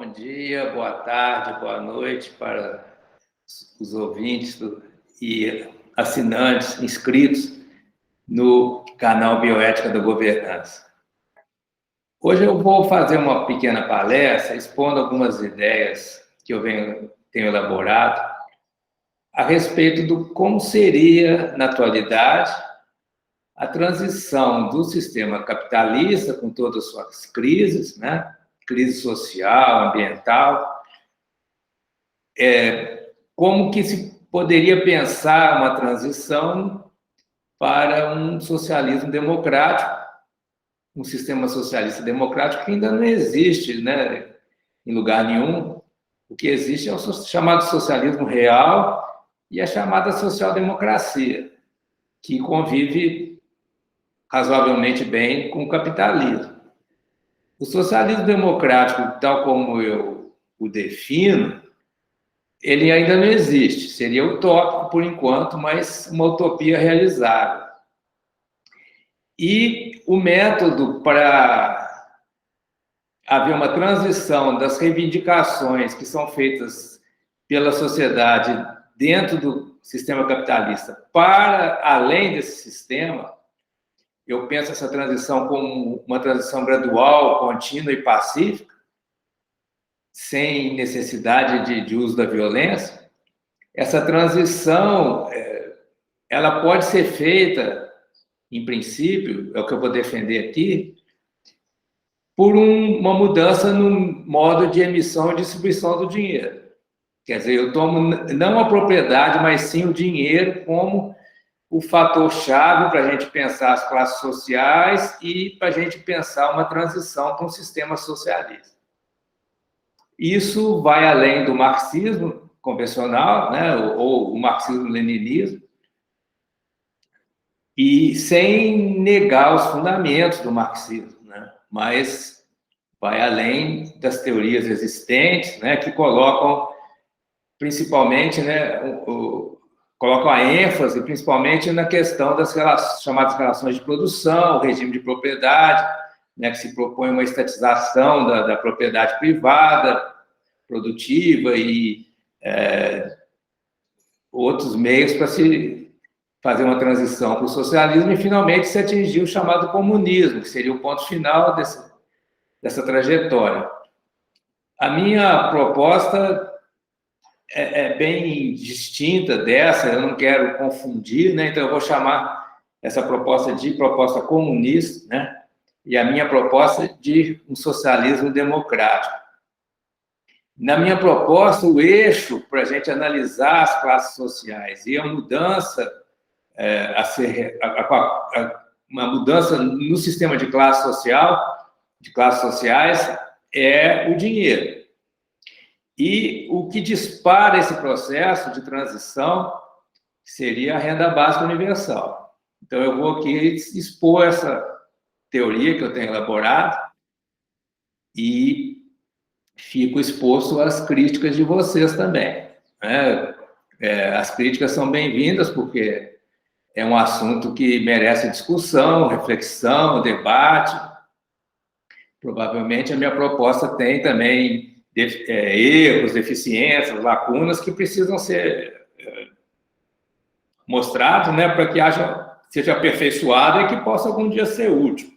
Bom dia, boa tarde, boa noite para os ouvintes e assinantes inscritos no canal Bioética da Governança. Hoje eu vou fazer uma pequena palestra expondo algumas ideias que eu tenho elaborado a respeito do como seria, na atualidade, a transição do sistema capitalista, com todas as suas crises, né? Crise social, ambiental, como que se poderia pensar uma transição para um socialismo democrático, um sistema socialista democrático que ainda não existe, né, em lugar nenhum. O que existe é o chamado socialismo real e a chamada social-democracia, que convive razoavelmente bem com o capitalismo. O socialismo democrático, tal como eu o defino, ele ainda não existe. Seria utópico por enquanto, mas uma utopia realizável. E o método para haver uma transição das reivindicações que são feitas pela sociedade dentro do sistema capitalista para além desse sistema, eu penso essa transição como uma transição gradual, contínua e pacífica, sem necessidade de uso da violência. Essa transição, ela pode ser feita, em princípio, é o que eu vou defender aqui, por uma mudança no modo de emissão e distribuição do dinheiro. Quer dizer, eu tomo não a propriedade, mas sim o dinheiro como o fator-chave para a gente pensar as classes sociais e para a gente pensar uma transição para um sistema socialista. Isso vai além do marxismo convencional, né, ou o marxismo-leninismo, e sem negar os fundamentos do marxismo, né, mas vai além das teorias existentes, né, que colocam principalmente, né, colocam a ênfase principalmente na questão das chamadas relações de produção, o regime de propriedade, né, que se propõe uma estatização da propriedade privada, produtiva e outros meios para se fazer uma transição para o socialismo e finalmente se atingir o chamado comunismo, que seria o ponto final dessa trajetória. A minha proposta é bem distinta dessa, eu não quero confundir, né? Então eu vou chamar essa proposta de proposta comunista, né? E a minha proposta de um socialismo democrático. Na minha proposta, o eixo para a gente analisar as classes sociais e a mudança uma mudança no sistema de classe social, de classes sociais, é o dinheiro. E o que dispara esse processo de transição seria a renda básica universal. Então, eu vou aqui expor essa teoria que eu tenho elaborado e fico exposto às críticas de vocês também, né? As críticas são bem-vindas, porque é um assunto que merece discussão, reflexão, debate. Provavelmente a minha proposta tem também erros, deficiências, lacunas que precisam ser mostrados, né, para que seja aperfeiçoado e que possa algum dia ser útil.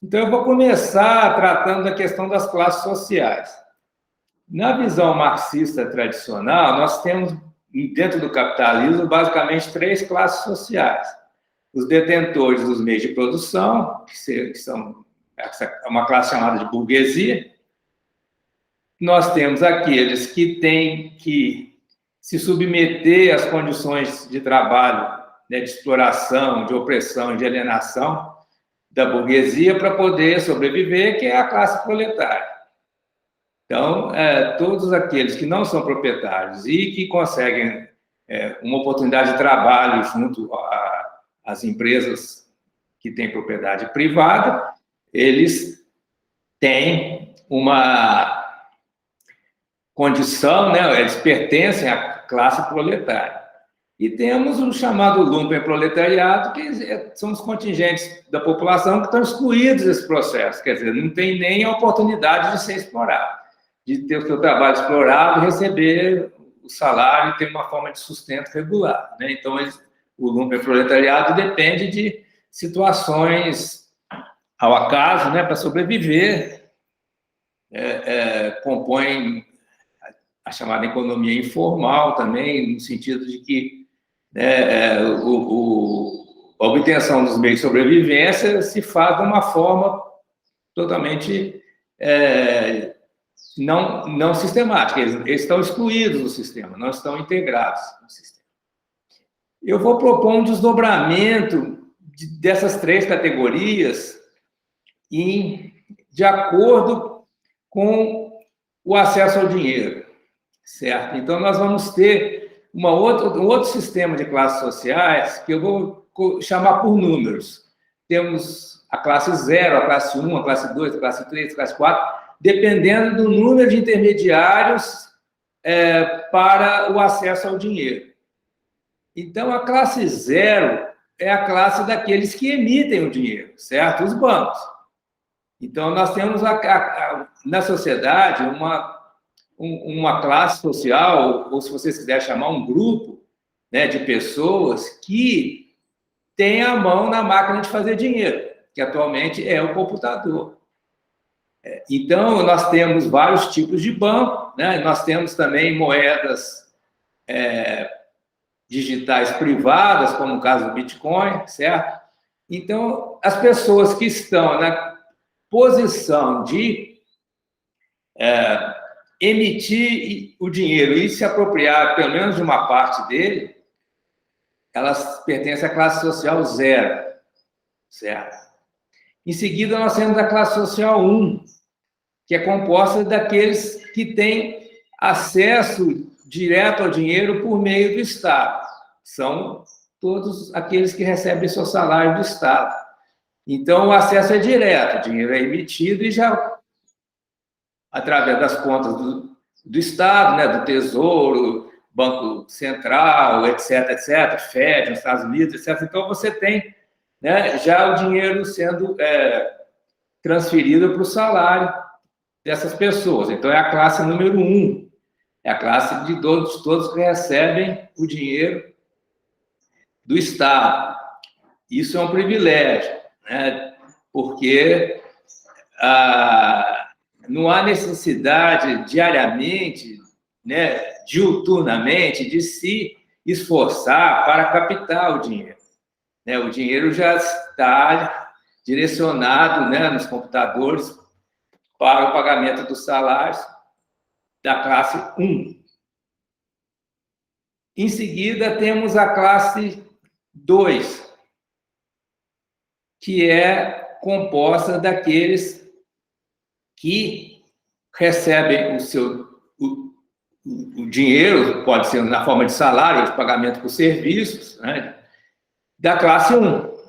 Então, eu vou começar tratando da questão das classes sociais. Na visão marxista tradicional, nós temos, dentro do capitalismo, basicamente 3 classes sociais. Os detentores dos meios de produção, que são uma classe chamada de burguesia. Nós temos aqueles que têm que se submeter às condições de trabalho, né, de exploração, de opressão, de alienação da burguesia para poder sobreviver, que é a classe proletária. Então, todos aqueles que não são proprietários e que conseguem uma oportunidade de trabalho junto às empresas que têm propriedade privada, eles têm uma condição, né? Eles pertencem à classe proletária. E temos o chamado lumpenproletariado, que são os contingentes da população que estão excluídos desse processo, quer dizer, não tem nem a oportunidade de ser explorado, de ter o seu trabalho explorado, receber o salário e ter uma forma de sustento regular, né? Então, o lumpenproletariado depende de situações ao acaso, né, para sobreviver, compõem a chamada economia informal também, no sentido de que a obtenção dos meios de sobrevivência se faz de uma forma totalmente não sistemática. Eles estão excluídos do sistema, não estão integrados no sistema. Eu vou propor um desdobramento dessas três categorias de acordo com o acesso ao dinheiro, certo? Então, nós vamos ter um outro sistema de classes sociais que eu vou chamar por números. Temos a classe 0, a classe 1, a classe 2, a classe 3, a classe 4, dependendo do número de intermediários para o acesso ao dinheiro. Então, a classe 0 é a classe daqueles que emitem o dinheiro, certo? Os bancos. Então, nós temos na sociedade uma classe social, ou se vocês quiserem chamar um grupo, né, de pessoas que tem a mão na máquina de fazer dinheiro, que atualmente é o computador. Então, nós temos vários tipos de banco, né? Nós temos também moedas digitais privadas, como o caso do Bitcoin, certo? Então, as pessoas que estão na posição de emitir o dinheiro e se apropriar, pelo menos de uma parte dele, elas pertencem à classe social 0, certo? Em seguida, nós temos a classe social 1, que é composta daqueles que têm acesso direto ao dinheiro por meio do Estado. São todos aqueles que recebem seu salário do Estado. Então, o acesso é direto, o dinheiro é emitido e já, através das contas do Estado, né, do Tesouro, Banco Central, etc., FED, nos Estados Unidos, etc. Então, você tem, né, já o dinheiro sendo transferido para o salário dessas pessoas. Então, é a classe número 1. É a classe de todos que recebem o dinheiro do Estado. Isso é um privilégio, né? Porque não há necessidade diariamente, né, diuturnamente, de se esforçar para captar o dinheiro, né? O dinheiro já está direcionado, né, nos computadores para o pagamento dos salários da classe 1. Em seguida, temos a classe 2, que é composta daqueles que recebem o dinheiro, pode ser na forma de salário, de pagamento por serviços, né, da classe 1.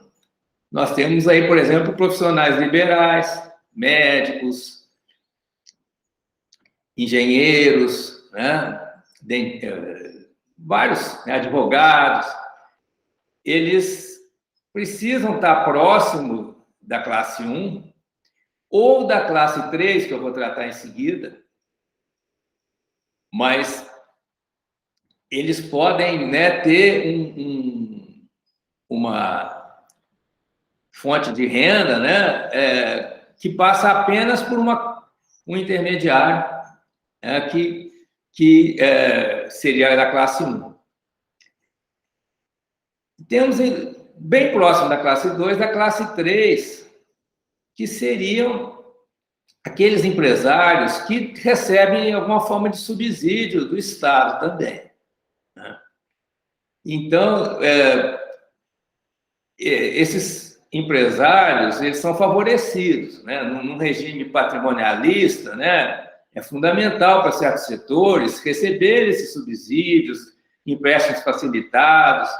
Nós temos aí, por exemplo, profissionais liberais, médicos, engenheiros, né, vários, né, advogados. Eles precisam estar próximo da classe 1 ou da classe 3, que eu vou tratar em seguida, mas eles podem, né, ter uma fonte de renda, né, que passa apenas por um intermediário, que seria da classe 1. Temos, bem próximo da classe 2, da classe 3, que seriam aqueles empresários que recebem alguma forma de subsídio do Estado também, né? Então, esses empresários, eles são favorecidos, né? Num regime patrimonialista, né? É fundamental para certos setores receber esses subsídios, empréstimos facilitados,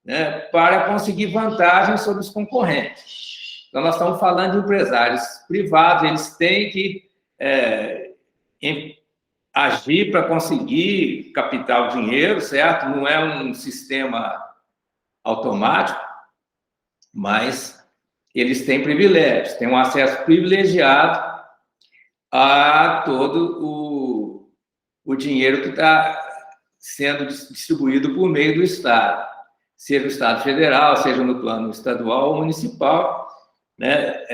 né, para conseguir vantagem sobre os concorrentes. Então, nós estamos falando de empresários privados, eles têm que agir para conseguir captar o dinheiro, certo? Não é um sistema automático, mas eles têm privilégios, têm um acesso privilegiado a todo o dinheiro que está sendo distribuído por meio do Estado, seja o Estado federal, seja no plano estadual ou municipal, né?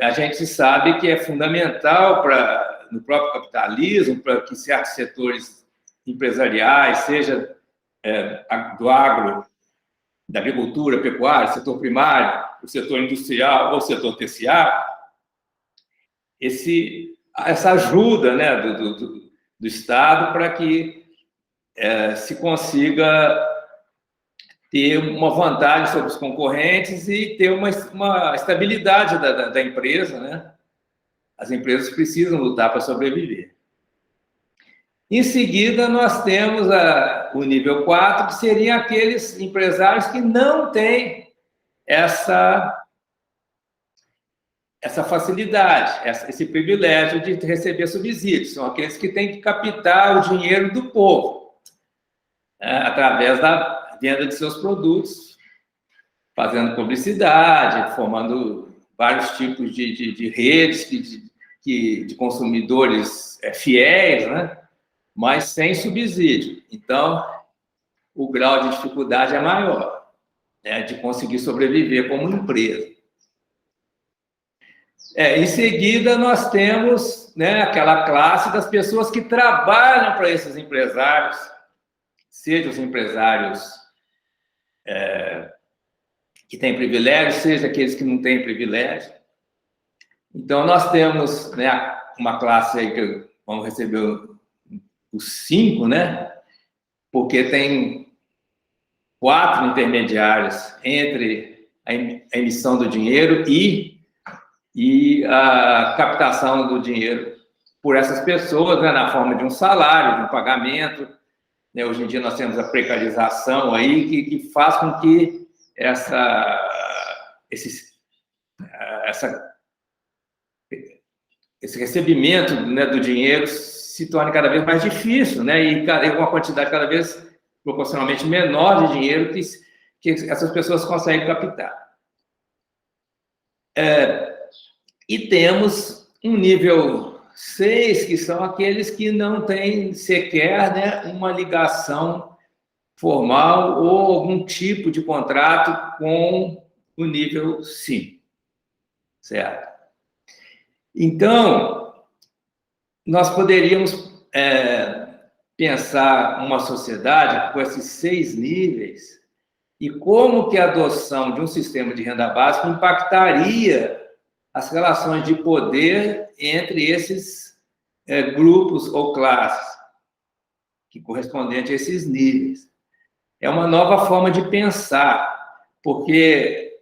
A gente sabe que é fundamental no próprio capitalismo, para que certos setores empresariais, seja do agro, da agricultura, pecuária, setor primário, o setor industrial ou o setor terciário, essa ajuda, né, do Estado para que se consiga ter uma vantagem sobre os concorrentes e ter uma estabilidade da empresa, né? As empresas precisam lutar para sobreviver. Em seguida, nós temos o nível 4, que seriam aqueles empresários que não têm essa facilidade, esse privilégio de receber subsídios. São aqueles que têm que captar o dinheiro do povo, através da venda de seus produtos, fazendo publicidade, formando vários tipos de redes de consumidores fiéis, né? Mas sem subsídio. Então, o grau de dificuldade é maior, né, de conseguir sobreviver como empresa. Em seguida, nós temos, né, aquela classe das pessoas que trabalham para esses empresários, seja os empresários que têm privilégio, seja aqueles que não têm privilégio. Então, nós temos, né, uma classe aí que vamos receber os 5, né? Porque tem 4 intermediários entre a emissão do dinheiro e a captação do dinheiro por essas pessoas, né, na forma de um salário, de um pagamento. Né? Hoje em dia nós temos a precarização aí que faz com que esse recebimento, né, do dinheiro se torne cada vez mais difícil, né? E uma quantidade cada vez proporcionalmente menor de dinheiro que essas pessoas conseguem captar. E temos um nível 6, que são aqueles que não têm sequer, né, uma ligação formal ou algum tipo de contrato com o nível 5, certo? Então, nós poderíamos pensar uma sociedade com esses 6 níveis e como que a adoção de um sistema de renda básica impactaria as relações de poder entre esses grupos ou classes, que correspondente a esses níveis. É uma nova forma de pensar, porque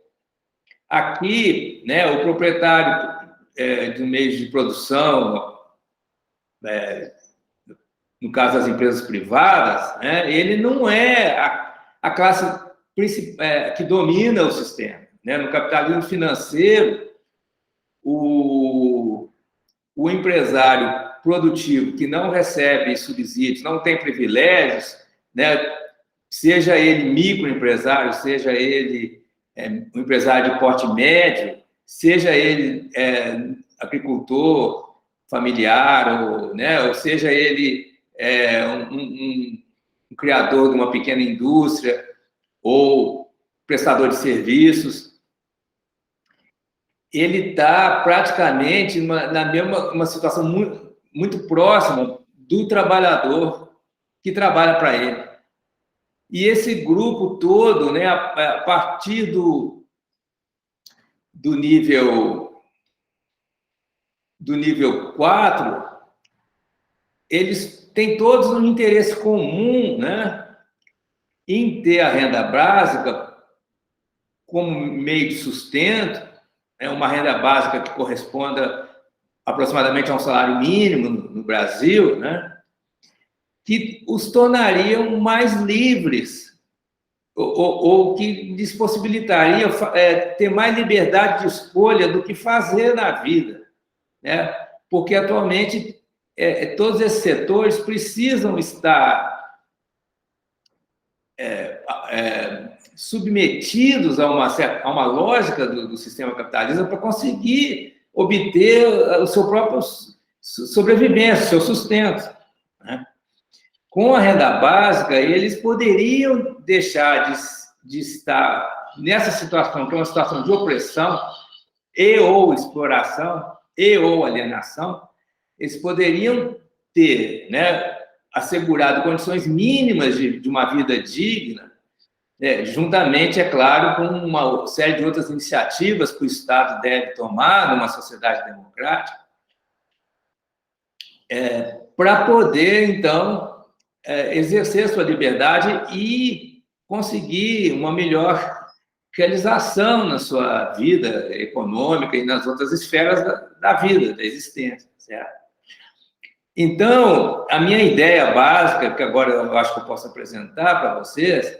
aqui, né, o proprietário de meios de produção, no caso das empresas privadas, né, ele não é a classe que domina o sistema. Né? No capitalismo financeiro, o empresário produtivo que não recebe subsídios, não tem privilégios, né, seja ele microempresário, seja ele um empresário de porte médio, seja ele agricultor familiar, ou seja ele um criador de uma pequena indústria ou prestador de serviços, ele está praticamente na mesma situação muito próxima do trabalhador que trabalha para ele. E esse grupo todo, né, a partir do nível 4, eles têm todos um interesse comum, né, em ter a renda básica como meio de sustento, uma renda básica que corresponda aproximadamente a um salário mínimo no Brasil, né, que os tornariam mais livres, ou que lhes possibilitariam ter mais liberdade de escolha do que fazer na vida, né? Porque atualmente todos esses setores precisam estar submetidos a uma lógica do sistema capitalista para conseguir obter o seu próprio sobrevivência, o seu sustento, né? Com a renda básica, eles poderiam deixar de estar nessa situação, que é uma situação de opressão e ou exploração e ou alienação. Eles poderiam ter, né, assegurado condições mínimas de uma vida digna, juntamente, é claro, com uma série de outras iniciativas que o Estado deve tomar numa sociedade democrática, para poder, então, exercer sua liberdade e conseguir uma melhor realização na sua vida econômica e nas outras esferas da vida, da existência, certo? Então, a minha ideia básica, que agora eu acho que eu posso apresentar para vocês,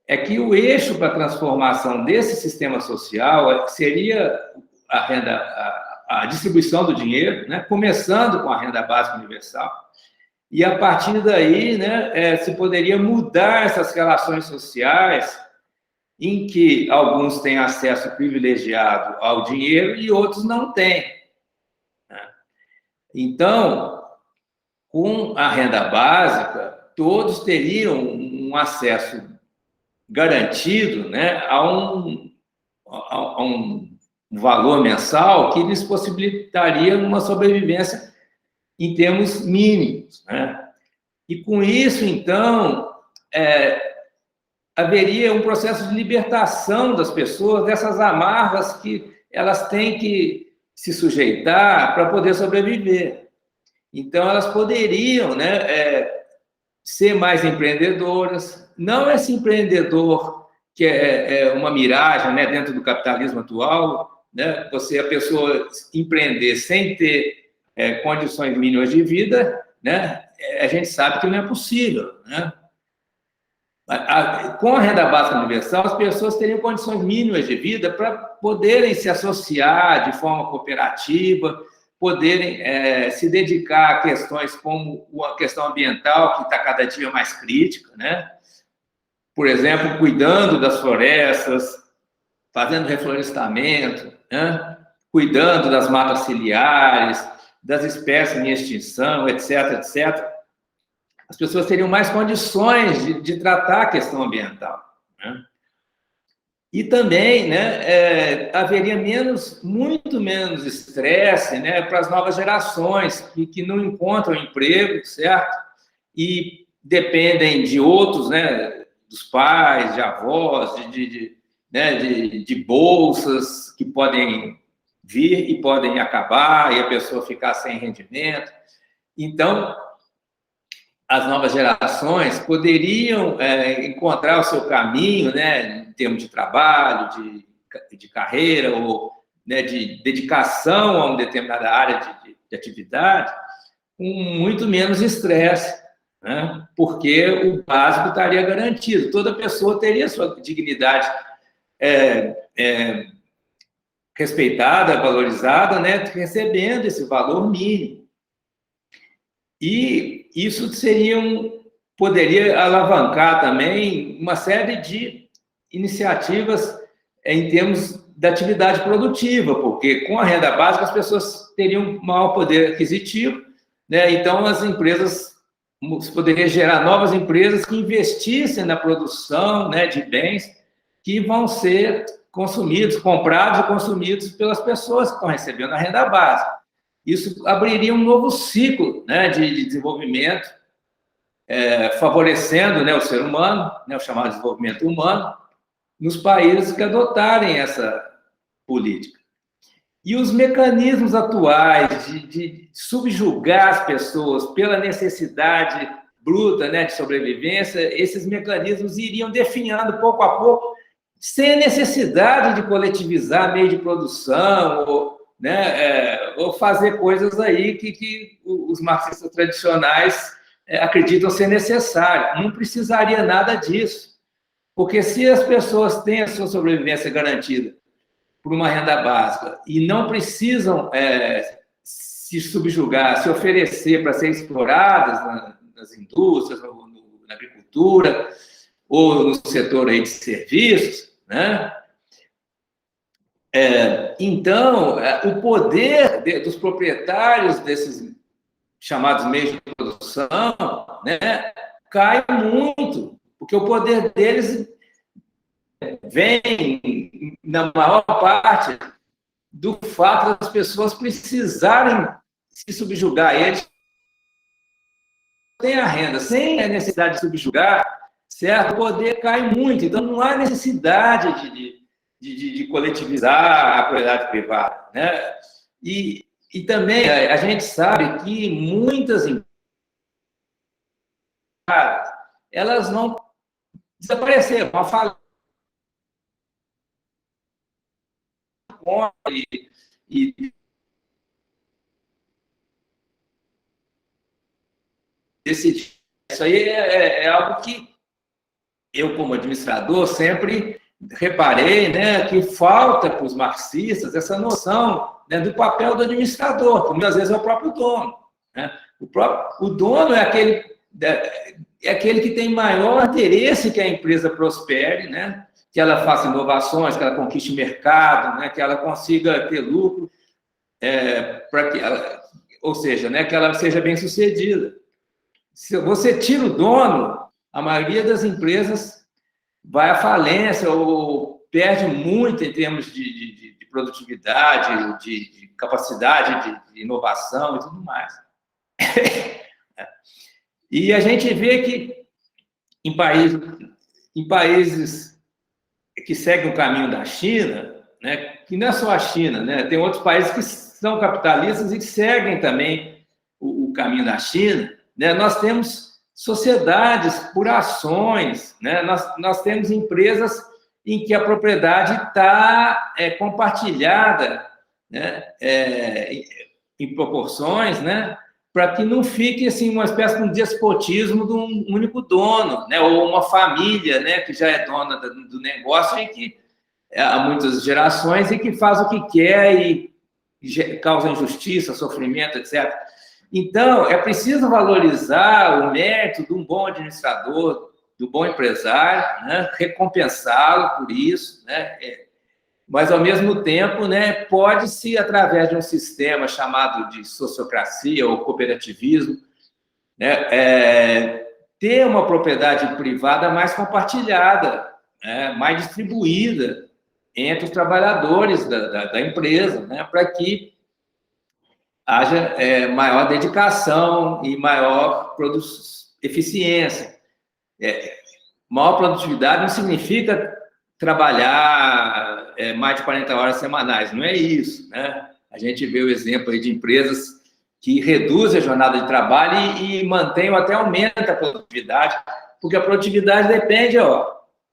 é que o eixo para a transformação desse sistema social seria a distribuição do dinheiro, né, começando com a renda básica universal, e a partir daí, né, se poderia mudar essas relações sociais em que alguns têm acesso privilegiado ao dinheiro e outros não têm, né? Então, com a renda básica, todos teriam um acesso garantido, né, a um valor mensal que lhes possibilitaria uma sobrevivência em termos mínimos, né? E com isso, então, haveria um processo de libertação das pessoas dessas amarras que elas têm que se sujeitar para poder sobreviver. Então, elas poderiam, né, ser mais empreendedoras, não esse empreendedor que é uma miragem, né, dentro do capitalismo atual, né, a pessoa empreender sem ter condições mínimas de vida, né, a gente sabe que não é possível, né? Com a renda básica universal, as pessoas teriam condições mínimas de vida para poderem se associar de forma cooperativa, poderem se dedicar a questões como a questão ambiental, que está cada dia mais crítica, né? Por exemplo, cuidando das florestas, fazendo reflorestamento, né? Cuidando das matas ciliares, das espécies em extinção, etc., etc. As pessoas teriam mais condições de tratar a questão ambiental, né? E também, né, haveria muito menos estresse, né, para as novas gerações que não encontram emprego, certo? E dependem de outros, né, dos pais, de avós, de bolsas que podem vir e podem acabar, e a pessoa ficar sem rendimento. Então, as novas gerações poderiam encontrar o seu caminho, né, em termos de trabalho, de carreira, ou, né, de dedicação a uma determinada área de atividade, com muito menos estresse, né, porque o básico estaria garantido. Toda pessoa teria sua dignidade respeitada, valorizada, né, recebendo esse valor mínimo. E isso poderia alavancar também uma série de iniciativas em termos da atividade produtiva, porque com a renda básica as pessoas teriam maior poder aquisitivo, né? Então as empresas poderiam gerar novas empresas que investissem na produção, né, de bens que vão ser consumidos, comprados e consumidos pelas pessoas que estão recebendo a renda básica. Isso abriria um novo ciclo, né, de desenvolvimento, favorecendo, né, o ser humano, né, o chamado desenvolvimento humano, nos países que adotarem essa política. E os mecanismos atuais de subjugar as pessoas pela necessidade bruta, né, de sobrevivência, esses mecanismos iriam definhando pouco a pouco, sem necessidade de coletivizar meio de produção, ou fazer coisas aí que os marxistas tradicionais acreditam ser necessário. Não precisaria nada disso, porque se as pessoas têm a sua sobrevivência garantida por uma renda básica e não precisam se se subjugar, se oferecer para ser exploradas nas indústrias, na agricultura, ou no setor aí de serviços, né? Então, o poder dos proprietários desses chamados meios de produção, né, cai muito, porque o poder deles vem, na maior parte, do fato das pessoas precisarem se subjugar. Eles têm a renda, sem a necessidade de subjugar, certo? O poder cai muito, então não há necessidade de coletivizar a propriedade privada, né? E também a gente sabe que muitas empresas, elas vão desaparecer, vão falar e decidir. Isso aí é algo que eu, como administrador, sempre reparei, né, que falta para os marxistas essa noção, né, do papel do administrador, que muitas vezes é o próprio dono, né? O dono é aquele que tem maior interesse que a empresa prospere, né, que ela faça inovações, que ela conquiste mercado, né, que ela consiga ter lucro, para que ela, ou seja, né, que ela seja bem sucedida. Se você tira o dono, a maioria das empresas vai à falência ou perde muito em termos de produtividade, de capacidade de inovação e tudo mais. E a gente vê que em países que seguem o caminho da China, né, que não é só a China, né, tem outros países que são capitalistas e que seguem também o caminho da China, né, nós temos sociedades por ações, né, nós temos empresas em que a propriedade está compartilhada, né, em proporções, né, para que não fique assim uma espécie de um despotismo de um único dono, né, ou uma família, né, que já é dona do negócio e que há muitas gerações e que faz o que quer e causa injustiça, sofrimento, etc. Então, é preciso valorizar o mérito de um bom administrador, do bom empresário, né, recompensá-lo por isso, né, mas, ao mesmo tempo, né, pode-se, através de um sistema chamado de sociocracia ou cooperativismo, né, ter uma propriedade privada mais compartilhada, né, mais distribuída entre os trabalhadores da empresa, né, para que haja maior dedicação e maior eficiência. Maior produtividade não significa trabalhar mais de 40 horas semanais, não é isso, né? A gente vê o exemplo aí de empresas que reduzem a jornada de trabalho e mantêm ou até aumenta a produtividade, porque a produtividade depende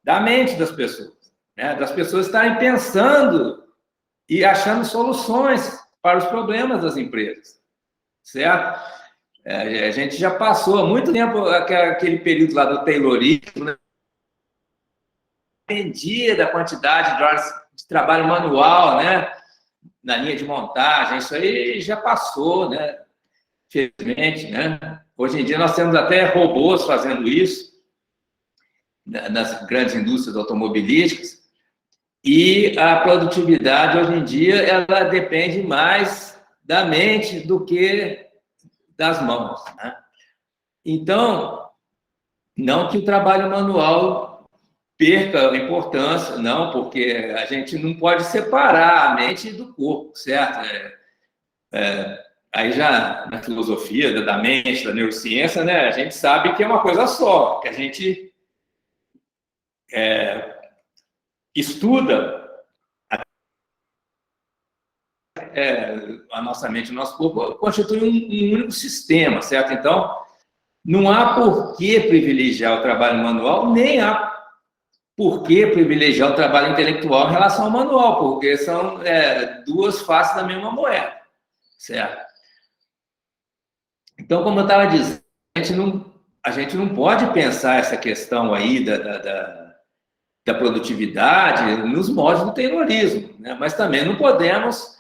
da mente das pessoas, né? Das pessoas estarem pensando e achando soluções para os problemas das empresas, certo? A gente já passou há muito tempo aquele período lá do Taylorismo, né? Dependia da quantidade de horas de trabalho manual, né, na linha de montagem, isso aí já passou, né, infelizmente, né. Hoje em dia nós temos até robôs fazendo isso nas grandes indústrias automobilísticas e a produtividade hoje em dia ela depende mais da mente do que das mãos, né? Então, não que o trabalho manual perca a importância, não, porque a gente não pode separar a mente do corpo, certo? Aí já na filosofia da mente, da neurociência, né, a gente sabe que é uma coisa só, que a gente estuda a nossa mente, o nosso corpo constitui um único sistema, certo? Então, não há por que privilegiar o trabalho manual, nem há por que privilegiar o trabalho intelectual em relação ao manual, porque são duas faces da mesma moeda, certo? Então, como eu estava dizendo, a gente não pode pensar essa questão aí da produtividade nos moldes do Taylorismo, né? Mas também não podemos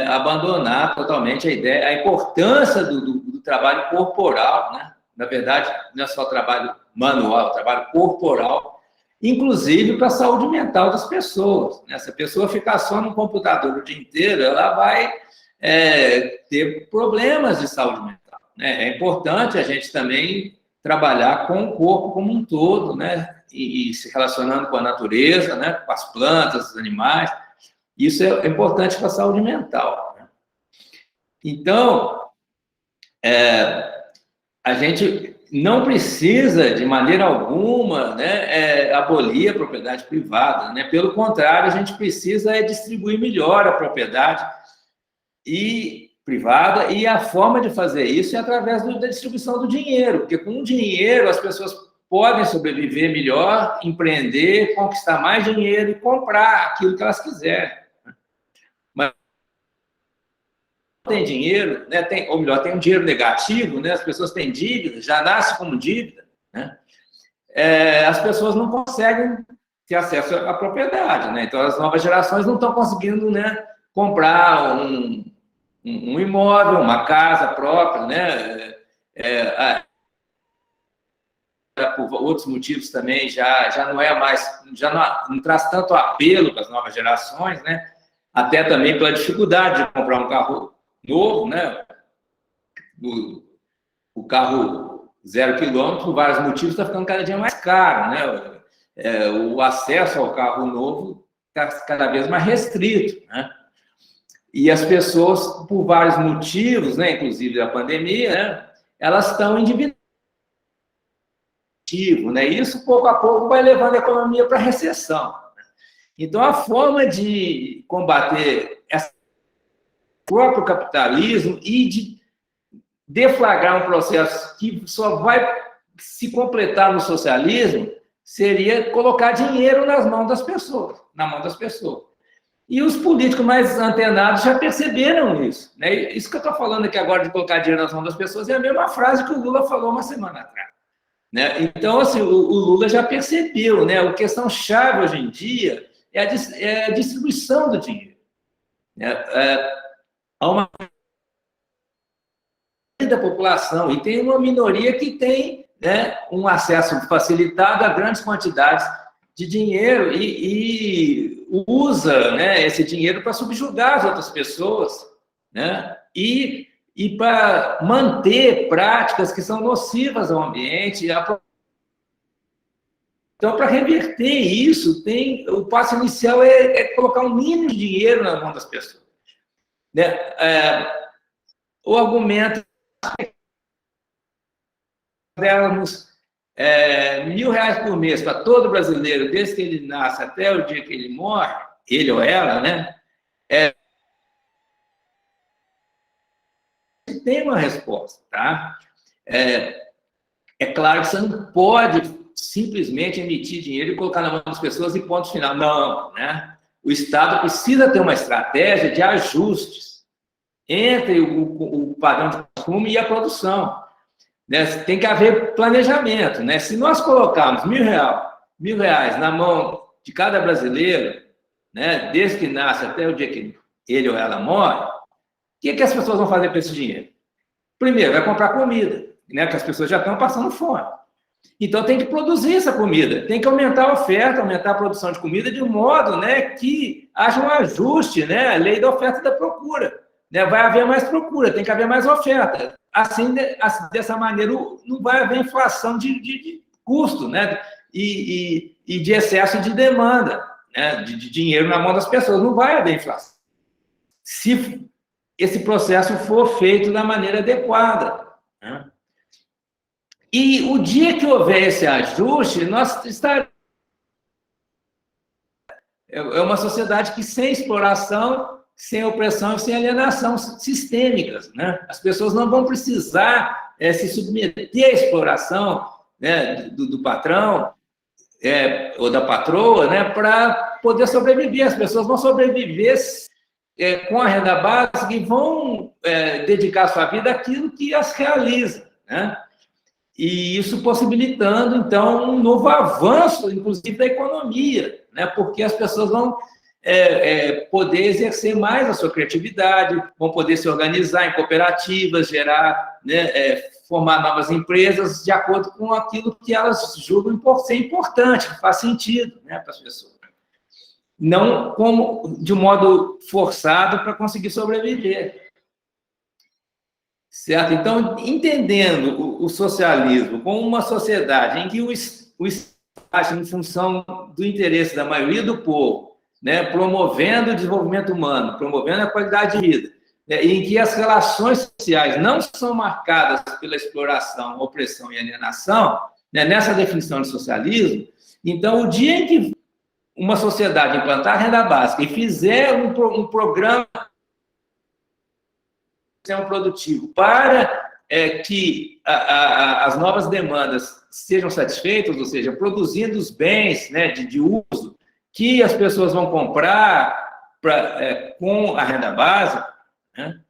abandonar totalmente a ideia, a importância do trabalho corporal, né? Na verdade, não é só trabalho manual, é trabalho corporal, inclusive para a saúde mental das pessoas, né? Se a pessoa ficar só no computador o dia inteiro, ela vai ter problemas de saúde mental, né? É importante a gente também trabalhar com o corpo como um todo, né? E se relacionando com a natureza, né? Com as plantas, os animais. Isso é importante para a saúde mental, né? Então, a gente não precisa, de maneira alguma, né, abolir a propriedade privada, né? Pelo contrário, a gente precisa distribuir melhor a propriedade privada, e a forma de fazer isso é através da distribuição do dinheiro, porque com o dinheiro as pessoas podem sobreviver melhor, empreender, conquistar mais dinheiro e comprar aquilo que elas quiserem. Mas tem dinheiro, né, ou melhor, tem um dinheiro negativo, né, as pessoas têm dívida, já nasce como dívida, né, as pessoas não conseguem ter acesso à propriedade, né, então as novas gerações não estão conseguindo, né, comprar um imóvel, uma casa própria, né, por outros motivos também já não é mais, já não traz tanto apelo para as novas gerações, né, até também pela dificuldade de comprar um carro novo, né? O carro 0 quilômetro, por vários motivos, está ficando cada dia mais caro, né? O acesso ao carro novo está cada vez mais restrito, né? E as pessoas, por vários motivos, né, inclusive a pandemia, né, elas estão endividadas, né? E isso, pouco a pouco, vai levando a economia para a recessão. Então, a forma de combater esse próprio capitalismo e de deflagrar um processo que só vai se completar no socialismo seria colocar dinheiro nas mãos das pessoas, na mão das pessoas. E os políticos mais antenados já perceberam isso, né? Isso que eu estou falando aqui agora de colocar dinheiro nas mãos das pessoas é a mesma frase que o Lula falou uma semana atrás, né? Então, assim, o Lula já percebeu, né? A questão chave hoje em dia é a distribuição do dinheiro, né? Há uma da população, e tem uma minoria que tem, né, um acesso facilitado a grandes quantidades de dinheiro e usa, né, esse dinheiro para subjugar as outras pessoas, né, e para manter práticas que são nocivas ao ambiente. Então, para reverter isso, o passo inicial é colocar um mínimo de dinheiro na mão das pessoas, né? O argumento dermos R$1.000 por mês para todo brasileiro, desde que ele nasce até o dia que ele morre, ele ou ela, né? Tem uma resposta, tá? Claro que você não pode simplesmente emitir dinheiro e colocar na mão das pessoas e ponto final. Não, né? O Estado precisa ter uma estratégia de ajustes entre o padrão de consumo e a produção. Né? Tem que haver planejamento, né? Se nós colocarmos R$1.000 na mão de cada brasileiro, né, desde que nasce até o dia que ele ou ela morre, o que as pessoas vão fazer com esse dinheiro? Primeiro, vai comprar comida, né? Porque as pessoas já estão passando fome. Então, tem que produzir essa comida, tem que aumentar a oferta, aumentar a produção de comida de modo, né, que haja um ajuste, né, a lei da oferta e da procura. Né? Vai haver mais procura, tem que haver mais oferta. Assim, dessa maneira, não vai haver inflação de custo, né? E de excesso de demanda, né? De dinheiro na mão das pessoas. Não vai haver inflação. Se esse processo for feito da maneira adequada, né? E o dia que houver esse ajuste, nós estaremos... É uma sociedade que, sem exploração, sem opressão e sem alienação sistêmicas, né? As pessoas não vão precisar se submeter à exploração, né, do patrão ou da patroa, né, para poder sobreviver. As pessoas vão sobreviver com a renda básica e vão dedicar sua vida àquilo que as realiza, né? E isso possibilitando, então, um novo avanço, inclusive, da economia, né? Porque as pessoas vão poder exercer mais a sua criatividade, vão poder se organizar em cooperativas, gerar, né, formar novas empresas de acordo com aquilo que elas julgam ser importante, que faz sentido, né, para as pessoas. Não como de um modo forçado para conseguir sobreviver. Certo? Então, entendendo o socialismo como uma sociedade em que o Estado age em função do interesse da maioria do povo, né, promovendo o desenvolvimento humano, promovendo a qualidade de vida, né, e em que as relações sociais não são marcadas pela exploração, opressão e alienação, né, nessa definição de socialismo, então, o dia em que uma sociedade implantar a renda básica e fizer um programa produtivo para que as novas demandas sejam satisfeitas, ou seja, produzindo os bens, né, de uso que as pessoas vão comprar com a renda básica, né?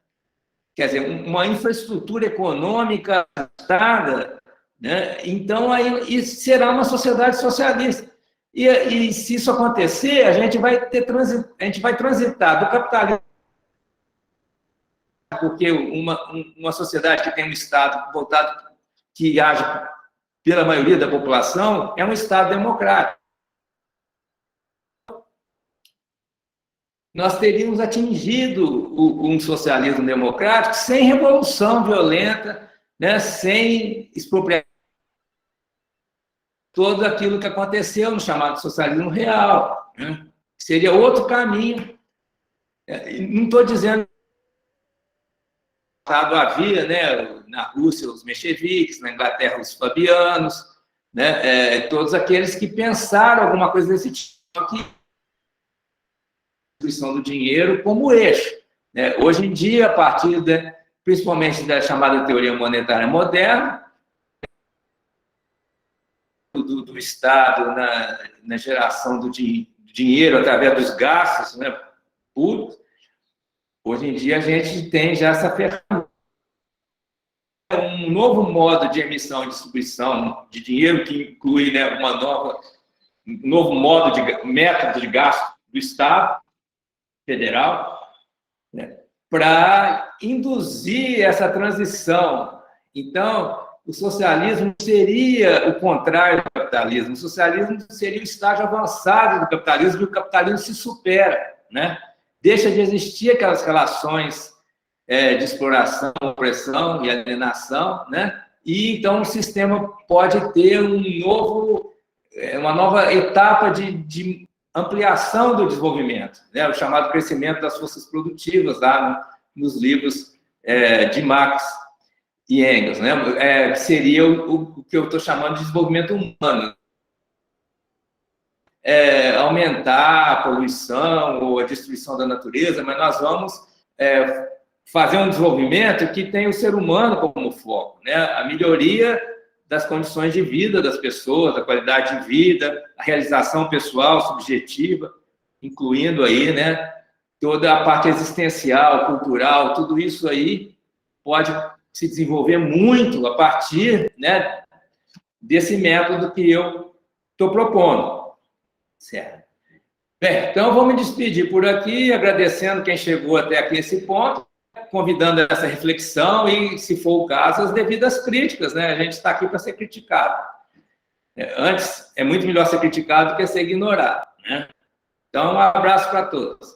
Quer dizer, uma infraestrutura econômica adaptada, né? Então, aí será uma sociedade socialista. E se isso acontecer, a gente vai transitar do capitalismo, porque uma sociedade que tem um Estado voltado, que age pela maioria da população, é um Estado democrático. Nós teríamos atingido um socialismo democrático sem revolução violenta, né, sem expropriação, todo aquilo que aconteceu no chamado socialismo real, né? Seria outro caminho. Não estou dizendo que havia, né, na Rússia os mencheviques, na Inglaterra os fabianos, né, todos aqueles que pensaram alguma coisa desse tipo, que a distribuição do dinheiro como eixo, né? Hoje em dia, a partir principalmente da chamada teoria monetária moderna, do Estado na geração do dinheiro através dos gastos, né, públicos, hoje em dia a gente tem já essa ferramenta, um novo modo de emissão e distribuição de dinheiro que inclui, né, um novo método de gasto do Estado federal, né, para induzir essa transição. Então, o socialismo seria o contrário do capitalismo. O socialismo seria o estágio avançado do capitalismo, e o capitalismo se supera, né? Deixa de existir aquelas relações de exploração, opressão e alienação, né? E então o sistema pode ter uma nova etapa de ampliação do desenvolvimento, né? O chamado crescimento das forças produtivas, lá nos livros de Marx e Engels, né? Seria o que eu estou chamando de desenvolvimento humano. Aumentar a poluição ou a destruição da natureza, mas nós vamos fazer um desenvolvimento que tem o ser humano como foco, né? A melhoria das condições de vida das pessoas, a qualidade de vida, a realização pessoal, subjetiva, incluindo aí, né, toda a parte existencial, cultural, tudo isso aí pode se desenvolver muito a partir, né, desse método que eu estou propondo. Certo. Bem, então vou me despedir por aqui, agradecendo quem chegou até aqui esse ponto, convidando essa reflexão e, se for o caso, as devidas críticas, né? A gente está aqui para ser criticado. Antes, é muito melhor ser criticado do que ser ignorado, né? Então, um abraço para todos.